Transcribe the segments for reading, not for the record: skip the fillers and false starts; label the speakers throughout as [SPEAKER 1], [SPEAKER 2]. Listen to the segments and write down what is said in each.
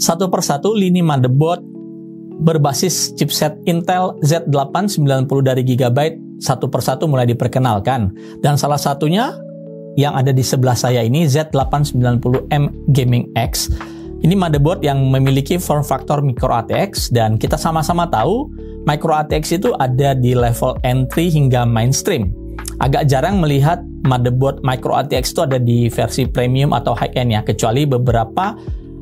[SPEAKER 1] Satu persatu lini motherboard berbasis chipset Intel Z8 90 dari Gigabyte satu persatu mulai diperkenalkan. Dan salah satunya yang ada di sebelah saya ini Z890M Gaming X. Ini motherboard yang memiliki form factor micro ATX, dan kita sama-sama tahu micro ATX itu ada di level entry hingga mainstream. Agak jarang melihat motherboard micro ATX itu ada di versi premium atau high end ya, kecuali beberapa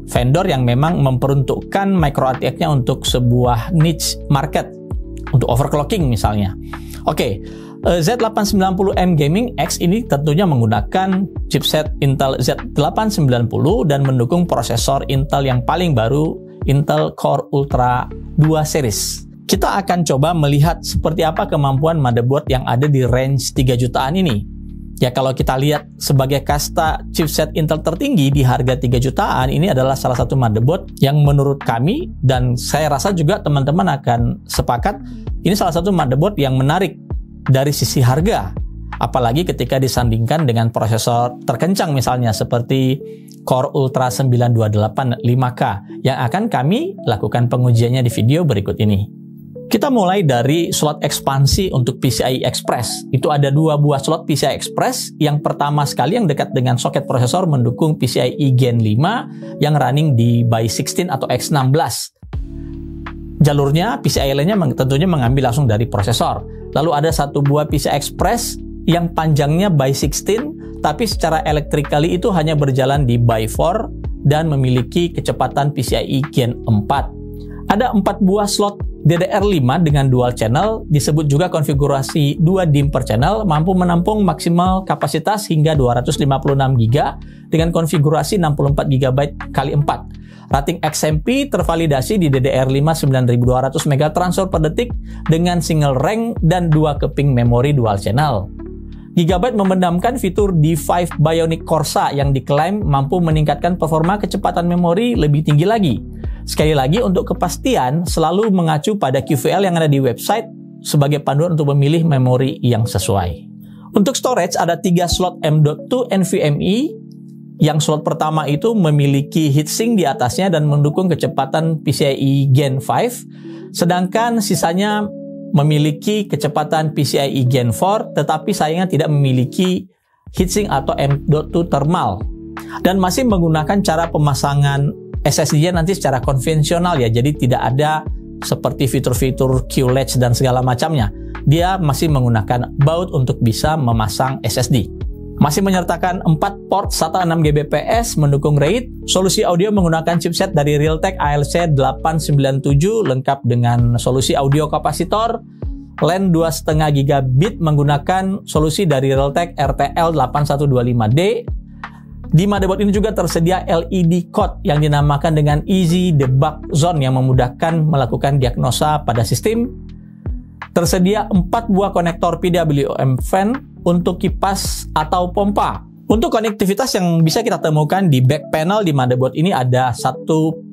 [SPEAKER 1] vendor yang memang memperuntukkan micro ATX-nya untuk sebuah niche market, untuk overclocking misalnya. Oke, Z890M Gaming X ini tentunya menggunakan chipset Intel Z890 dan mendukung prosesor Intel yang paling baru, Intel Core Ultra 2 series. Kita akan coba melihat seperti apa kemampuan motherboard yang ada di range 3 jutaan ini. Ya, kalau kita lihat sebagai kasta chipset Intel tertinggi di harga 3 jutaan, ini adalah salah satu motherboard yang menurut kami, dan saya rasa juga teman-teman akan sepakat, ini salah satu motherboard yang menarik dari sisi harga. Apalagi ketika disandingkan dengan prosesor terkencang misalnya seperti Core Ultra 928 5K yang akan kami lakukan pengujiannya di video berikut ini. Kita mulai dari slot ekspansi untuk PCI Express. Itu ada 2 buah slot PCI Express. Yang pertama sekali yang dekat dengan soket prosesor mendukung PCIe Gen 5 yang running di by 16 atau X16. Jalurnya PCI lainnya tentunya mengambil langsung dari prosesor. Lalu ada 1 buah PCI Express yang panjangnya by 16, tapi secara electrically itu hanya berjalan di by 4 dan memiliki kecepatan PCIe Gen 4. Ada 4 buah slot DDR5 dengan dual channel, disebut juga konfigurasi 2 DIMM per channel, mampu menampung maksimal kapasitas hingga 256 GB dengan konfigurasi 64 GB x 4. Rating XMP tervalidasi di DDR5 9200 MB transfer per detik dengan single rank dan 2 keping memori dual channel. Gigabyte membenamkan fitur D5 Bionic Corsa yang diklaim mampu meningkatkan performa kecepatan memori lebih tinggi lagi. Sekali lagi, untuk kepastian selalu mengacu pada QVL yang ada di website sebagai panduan untuk memilih memori yang sesuai. Untuk storage ada 3 slot M.2 NVMe. Yang slot pertama itu memiliki heatsink di atasnya dan mendukung kecepatan PCIe Gen 5. Sedangkan sisanya memiliki kecepatan PCIe Gen 4, tetapi sayangnya tidak memiliki heatsink atau M.2 thermal. Dan masih menggunakan cara pemasangan SSD-nya nanti secara konvensional ya, jadi tidak ada seperti fitur-fitur Q-Latch dan segala macamnya. Dia masih menggunakan baut untuk bisa memasang SSD. Masih menyertakan 4 port SATA 6 Gbps mendukung RAID. Solusi audio menggunakan chipset dari Realtek ALC 897 lengkap dengan solusi audio kapasitor. LAN 2,5 gigabit menggunakan solusi dari Realtek RTL 8125D. Di motherboard ini juga tersedia LED code yang dinamakan dengan Easy Debug Zone yang memudahkan melakukan diagnosa pada sistem. Tersedia 4 buah konektor PWM fan untuk kipas atau pompa. Untuk konektivitas yang bisa kita temukan di back panel di motherboard ini ada 1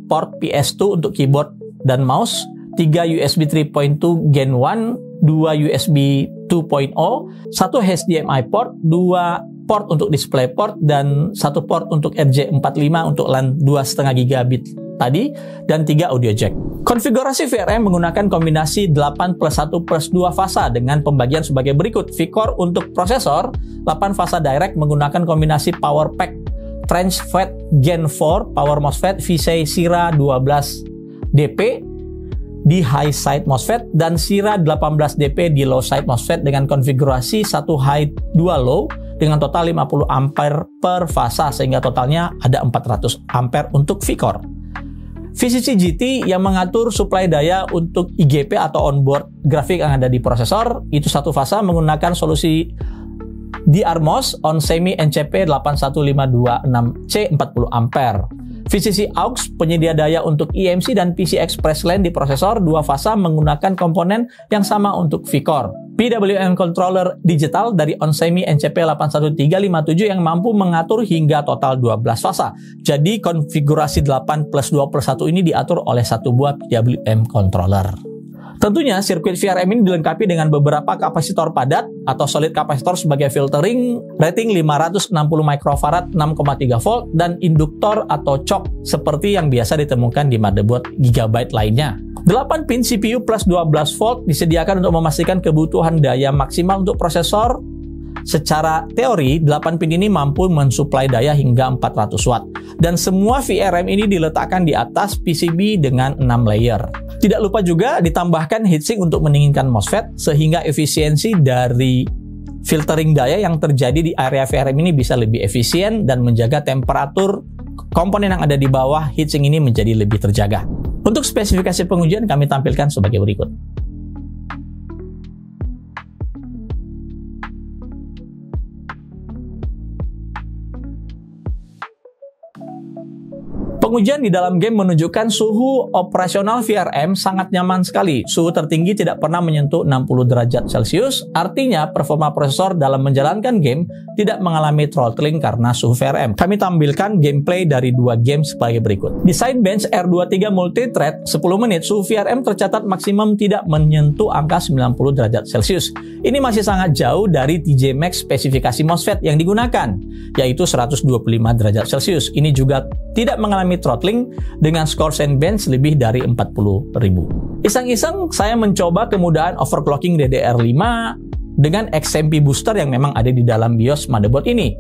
[SPEAKER 1] port PS2 untuk keyboard dan mouse, 3 USB 3.2 Gen 1, 2 USB 2.0, 1 HDMI port, 2 port untuk DisplayPort, dan 1 port untuk RJ45 untuk LAN 2,5 gigabit tadi, dan 3 audio jack. Konfigurasi VRM menggunakan kombinasi 8+1+2 fasa dengan pembagian sebagai berikut. V-Core untuk prosesor, 8 fasa direct menggunakan kombinasi Power Pack Trench FET Gen 4 Power MOSFET VC Sira 12 DP di high side MOSFET dan Sira 18 DP di low side MOSFET dengan konfigurasi 1 high 2 low dengan total 50 ampere per fasa, sehingga totalnya ada 400 ampere untuk V-Core. VCC GT yang mengatur suplai daya untuk IGP atau onboard grafik yang ada di prosesor, itu 1 fasa menggunakan solusi DRMOS Onsemi NCP 81526C 40 ampere. VCC AUX penyedia daya untuk eMMC dan PCI Express LAN di prosesor, 2 fasa menggunakan komponen yang sama untuk V-Core. PWM controller digital dari Onsemi NCP 81357 yang mampu mengatur hingga total 12 fasa. Jadi konfigurasi 8+2+1 ini diatur oleh 1 buah PWM controller. Tentunya sirkuit VRM ini dilengkapi dengan beberapa kapasitor padat atau solid kapasitor sebagai filtering, rating 560 microfarad 6,3 volt, dan induktor atau choke seperti yang biasa ditemukan di motherboard Gigabyte lainnya. 8 pin CPU plus 12 volt disediakan untuk memastikan kebutuhan daya maksimal untuk prosesor. Secara teori, 8 pin ini mampu mensuplai daya hingga 400 watt. Dan semua VRM ini diletakkan di atas PCB dengan 6 layer. Tidak lupa juga ditambahkan heatsink untuk mendinginkan MOSFET, sehingga efisiensi dari filtering daya yang terjadi di area VRM ini bisa lebih efisien dan menjaga temperatur komponen yang ada di bawah heatsink ini menjadi lebih terjaga. Untuk spesifikasi pengujian kami tampilkan sebagai berikut. Pengujian di dalam game menunjukkan suhu operasional VRM sangat nyaman sekali. Suhu tertinggi tidak pernah menyentuh 60 derajat Celcius, artinya performa prosesor dalam menjalankan game tidak mengalami throttling karena suhu VRM. Kami tampilkan gameplay dari 2 game sebagai berikut. Di Cinebench R23 Multithread 10 menit, suhu VRM tercatat maksimum tidak menyentuh angka 90 derajat Celcius. Ini masih sangat jauh dari TJ Max spesifikasi MOSFET yang digunakan, yaitu 125 derajat Celcius. Ini juga tidak mengalami throttling dengan skor Cinebench lebih dari 40.000. Iseng-iseng saya mencoba kemudahan overclocking DDR5 dengan XMP booster yang memang ada di dalam BIOS motherboard ini.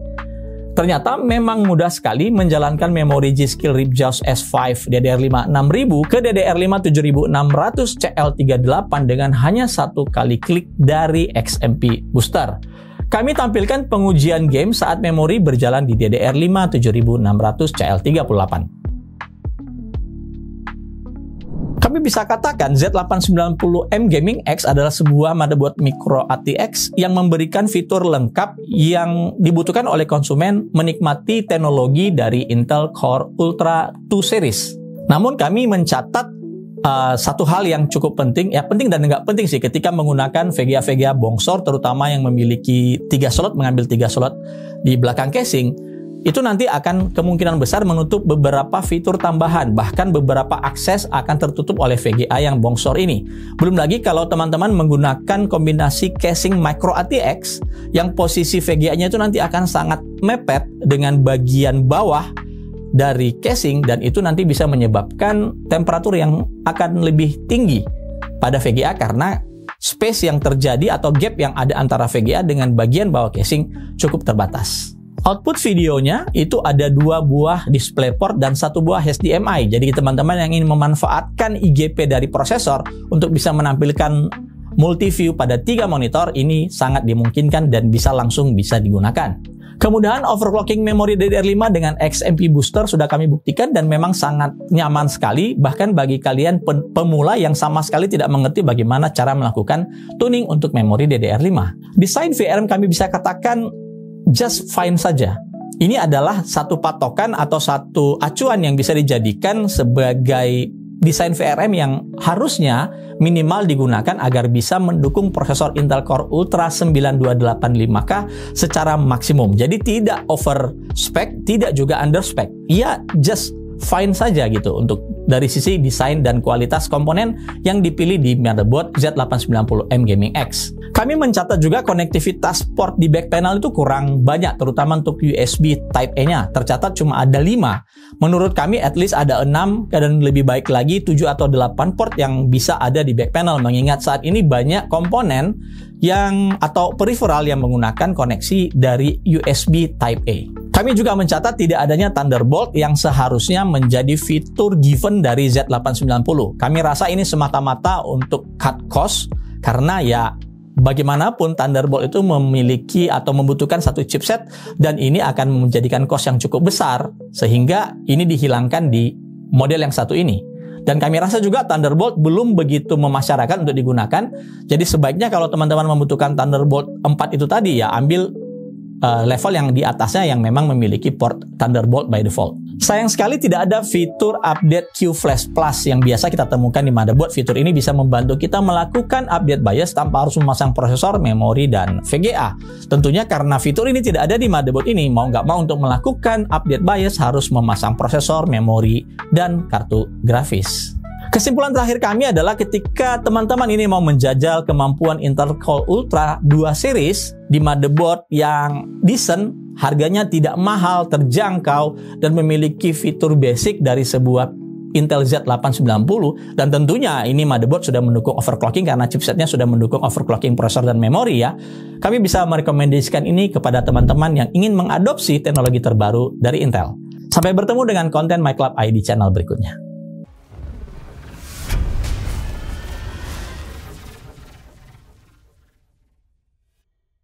[SPEAKER 1] Ternyata memang mudah sekali menjalankan memori G-Skill Ripjaws S5 DDR5 6000 ke DDR5 7600 CL38 dengan hanya satu kali klik dari XMP booster. Kami tampilkan pengujian game saat memori berjalan di DDR5 7600 CL38. Kami bisa katakan Z890M Gaming X adalah sebuah motherboard micro ATX yang memberikan fitur lengkap yang dibutuhkan oleh konsumen menikmati teknologi dari Intel Core Ultra 2 series. Namun kami mencatat satu hal yang cukup penting, ya penting dan nggak penting sih ketika menggunakan VGA bongsor, terutama yang memiliki 3 slot, mengambil 3 slot di belakang casing. Itu nanti akan kemungkinan besar menutup beberapa fitur tambahan, bahkan beberapa akses akan tertutup oleh VGA yang bongsor ini. Belum lagi kalau teman-teman menggunakan kombinasi casing micro ATX yang posisi VGA-nya itu nanti akan sangat mepet dengan bagian bawah dari casing, dan itu nanti bisa menyebabkan temperatur yang akan lebih tinggi pada VGA karena space yang terjadi atau gap yang ada antara VGA dengan bagian bawah casing cukup terbatas. Output videonya itu ada 2 buah DisplayPort dan 1 buah HDMI. Jadi teman-teman yang ingin memanfaatkan IGP dari prosesor untuk bisa menampilkan multi-view pada 3 monitor, ini sangat dimungkinkan dan bisa digunakan. Kemudahan overclocking memori DDR5 dengan XMP booster sudah kami buktikan dan memang sangat nyaman sekali, bahkan bagi kalian pemula yang sama sekali tidak mengerti bagaimana cara melakukan tuning untuk memori DDR5. Desain VRM kami bisa katakan just fine saja. Ini adalah satu patokan atau satu acuan yang bisa dijadikan sebagai desain VRM yang harusnya minimal digunakan agar bisa mendukung prosesor Intel Core Ultra 9285K secara maksimum. Jadi tidak over spec, tidak juga under spec. Ya just fine saja gitu untuk dari sisi desain dan kualitas komponen yang dipilih di motherboard Z890M Gaming X. Kami mencatat juga konektivitas port di back panel itu kurang banyak, terutama untuk USB Type A-nya. Tercatat cuma ada 5. Menurut kami at least ada 6, dan lebih baik lagi 7 atau 8 port yang bisa ada di back panel, mengingat saat ini banyak komponen yang atau peripheral yang menggunakan koneksi dari USB Type A. Kami juga mencatat tidak adanya Thunderbolt yang seharusnya menjadi fitur given dari Z890. Kami rasa ini semata-mata untuk cut cost, karena ya bagaimanapun Thunderbolt itu memiliki atau membutuhkan satu chipset, dan ini akan menjadikan cost yang cukup besar, sehingga ini dihilangkan di model yang satu ini. Dan kami rasa juga Thunderbolt belum begitu memasyarakat untuk digunakan. Jadi sebaiknya kalau teman-teman membutuhkan Thunderbolt 4 itu tadi, ya ambil level yang di atasnya yang memang memiliki port Thunderbolt by default. Sayang sekali tidak ada fitur update QFlash Plus yang biasa kita temukan di motherboard. Fitur ini bisa membantu kita melakukan update BIOS tanpa harus memasang prosesor, memori, dan VGA. Tentunya karena fitur ini tidak ada di motherboard ini, mau nggak mau untuk melakukan update BIOS harus memasang prosesor, memori, dan kartu grafis. Kesimpulan terakhir kami adalah ketika teman-teman ini mau menjajal kemampuan Intel Core Ultra 2 series di motherboard yang decent, harganya tidak mahal, terjangkau, dan memiliki fitur basic dari sebuah Intel Z890, dan tentunya ini motherboard sudah mendukung overclocking karena chipsetnya sudah mendukung overclocking prosesor dan memori ya. Kami bisa merekomendasikan ini kepada teman-teman yang ingin mengadopsi teknologi terbaru dari Intel. Sampai bertemu dengan konten MyClub ID channel berikutnya.